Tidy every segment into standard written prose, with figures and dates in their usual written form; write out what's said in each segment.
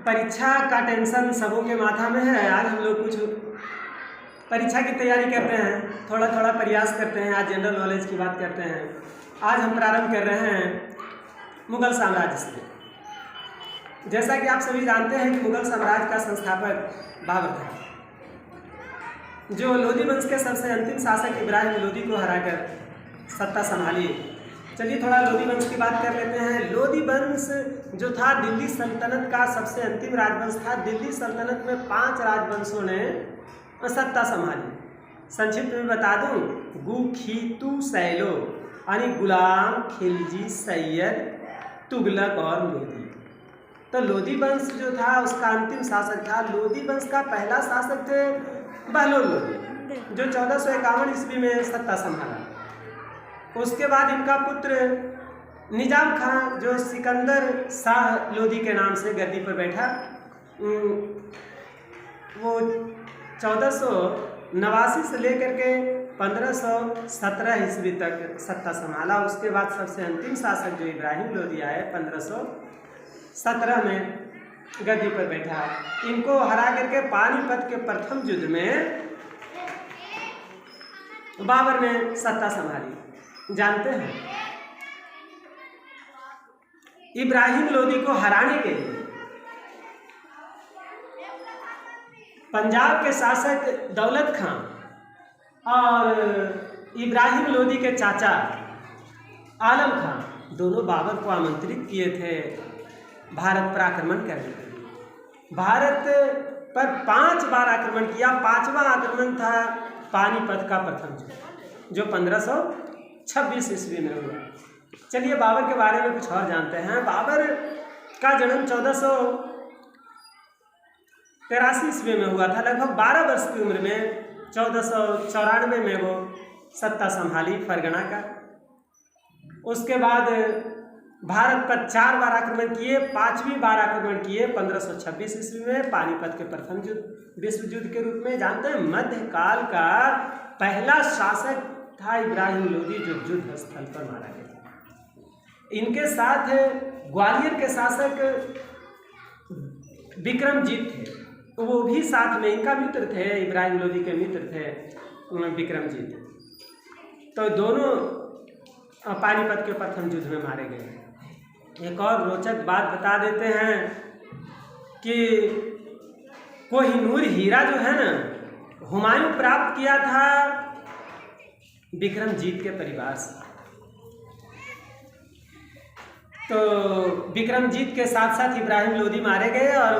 परीक्षा का टेंशन सबों के माथा में है। आज हम लोग कुछ परीक्षा की तैयारी करते हैं, थोड़ा थोड़ा प्रयास करते हैं। आज जनरल नॉलेज की बात करते हैं। आज हम प्रारंभ कर रहे हैं मुगल साम्राज्य से। जैसा कि आप सभी जानते हैं कि मुगल साम्राज्य का संस्थापक बाबर था, जो लोदी वंश के सबसे अंतिम शासक इब्राहिम लोदी को हराकर सत्ता संभाली। चलिए थोड़ा लोदी वंश की बात कर लेते हैं। लोदी वंश जो था दिल्ली सल्तनत का सबसे अंतिम राजवंश था। दिल्ली सल्तनत में 5 राजवंशों ने सत्ता संभाली। संक्षिप्त में बता दूं, गुखीतू सैलो यानी गुलाम, खिलजी, सैयद, तुगलक और लोदी। तो लोदी वंश जो था उसका अंतिम शासक था। लोदी वंश का पहला शासक थे बहलोल लोदी, जो 1451 ईस्वी में सत्ता संभाला। उसके बाद इनका पुत्र निजाम खां, जो सिकंदर शाह लोदी के नाम से गद्दी पर बैठा, वो 1489 से लेकर के 1517 ईस्वी तक सत्ता संभाला। उसके बाद सबसे अंतिम शासक जो इब्राहिम लोदी आए 1517 में गद्दी पर बैठा। इनको हरा करके पानीपत के प्रथम युद्ध में बाबर ने सत्ता संभाली। जानते हैं, इब्राहिम लोदी को हराने के लिए पंजाब के शासक दौलत खां और इब्राहिम लोदी के चाचा आलम खां दोनों बाबर को आमंत्रित किए थे भारत पर आक्रमण करने के लिए। भारत पर 5 बार आक्रमण किया। 5वां आक्रमण था पानीपत का प्रथम युद्ध, जो 1526 ईस्वी में हुआ। चलिए बाबर के बारे में कुछ और जानते हैं। बाबर का जन्म 1483 ईस्वी में हुआ था। लगभग 12 वर्ष की उम्र में 1494 में वो सत्ता संभाली फरगना का। उसके बाद भारत पर 4 बार आक्रमण किए। 5वीं बार आक्रमण किए 1526 ईस्वी में पानीपत के प्रथम विश्व युद्ध के रूप में। जानते हैं, मध्यकाल का पहला शासक था इब्राहिम लोदी, जो युद्ध स्थल पर मारा गया। इनके साथ ग्वालियर के शासक विक्रमजीत थे, वो भी साथ में इनका मित्र थे। इब्राहिम लोदी के मित्र थे विक्रमजीत। तो दोनों पानीपत के प्रथम युद्ध में मारे गए। एक और रोचक बात बता देते हैं कि कोहिनूर हीरा जो है ना, हुमायूं प्राप्त किया था विक्रमजीत के परिवार से। तो विक्रमजीत के साथ साथ इब्राहिम लोदी मारे गए और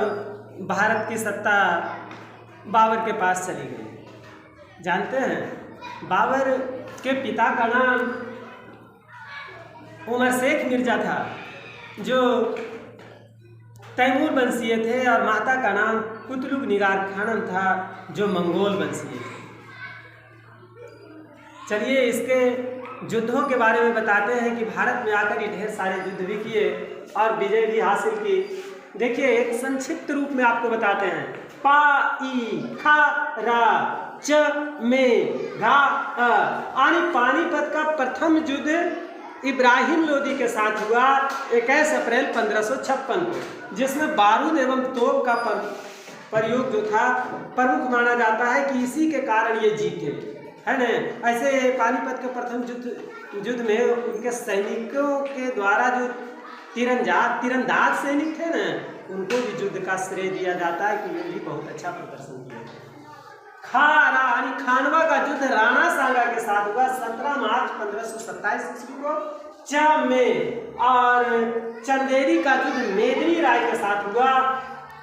भारत की सत्ता बाबर के पास चली गई। जानते हैं, बाबर के पिता का नाम उमर शेख मिर्जा था, जो तैमूर वंशीय थे, और माता का नाम कुतलुग निगार खानम था, जो मंगोल वंशीय थे। चलिए इसके युद्धों के बारे में बताते हैं कि भारत में आकर ये ढेर सारे युद्ध भी किए और विजय भी हासिल की। देखिए एक संक्षिप्त रूप में आपको बताते हैं। पा ई खा रा च में रा यानी पानीपत का प्रथम युद्ध इब्राहिम लोदी के साथ हुआ 21 अप्रैल 1556 को, जिसमें बारूद एवं तोप का प्रयोग जो था प्रमुख माना जाता है कि इसी के कारण ये जीते, है ना। ऐसे पानीपत के प्रथम युद्ध में उनके सैनिकों के द्वारा जो तीरंदाज सैनिक थे ना, उनको भी युद्ध का श्रेय दिया जाता है कि उन्होंने भी बहुत अच्छा प्रदर्शन किया। खारा यानी खानवा का युद्ध राणा सांगा के साथ हुआ 17 मार्च 1527 ईस्वी को च में, और चंदेरी का युद्ध मेदिनी राय के साथ हुआ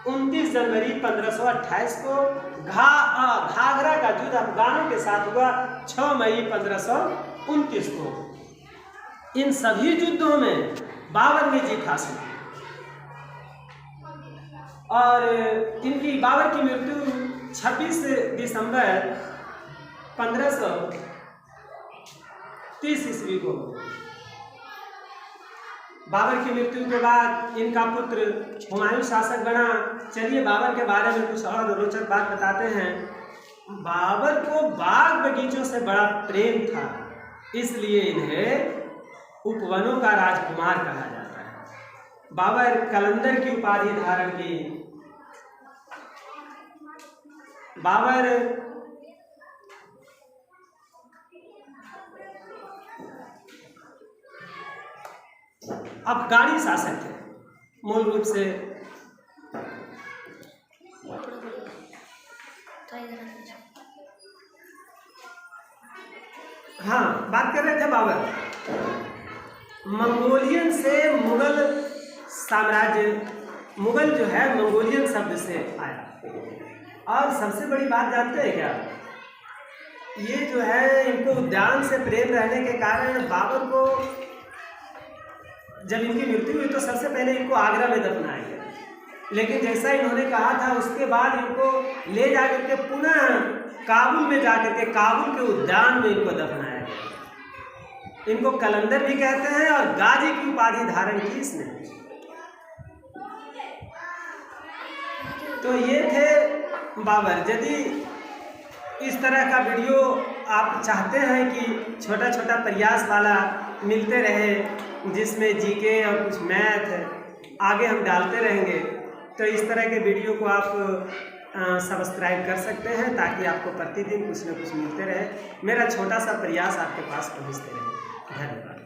29 जनवरी 1528 को। घाघरा का युद्ध अफगानों के साथ हुआ 6 मई 1529 को। इन सभी युद्धों में बाबर ने जीत हासिल की और इनकी बाबर की मृत्यु 26 दिसंबर 1530 ईस्वी को। बाबर की मृत्यु के बाद इनका पुत्र हुमायूं शासक बना। चलिए बाबर के बारे में कुछ और रोचक बात बताते हैं। बाबर को बाग बगीचों से बड़ा प्रेम था, इसलिए इन्हें उपवनों का राजकुमार कहा जाता है। बाबर कलंदर की उपाधि धारण की बाबर अफगानी शासक थे मूल रूप से। हाँ, बात कर रहे थे बाबर। मंगोलियन से मुगल साम्राज्य, मुगल जो है मंगोलियन शब्द से आया। और सबसे बड़ी बात जानते हैं क्या, ये जो है इनको उद्यान से प्रेम रहने के कारण बाबर को जब इनकी मृत्यु हुई तो सबसे पहले इनको आगरा में दफनाया गया, लेकिन जैसा इन्होंने कहा था उसके बाद इनको ले जाकर के पुनः काबुल में जाकर के काबुल के उद्यान में इनको दफनाया गया। इनको कलंदर भी कहते हैं और गाजी की उपाधि धारण की इसने। तो ये थे बाबर। यदि इस तरह का वीडियो आप चाहते हैं कि छोटा छोटा प्रयास वाला मिलते रहे, जिसमें जीके और कुछ मैथ आगे हम डालते रहेंगे, तो इस तरह के वीडियो को आप सब्सक्राइब कर सकते हैं, ताकि आपको प्रतिदिन कुछ न कुछ मिलते रहे। मेरा छोटा सा प्रयास आपके पास पहुंचते रहे। धन्यवाद।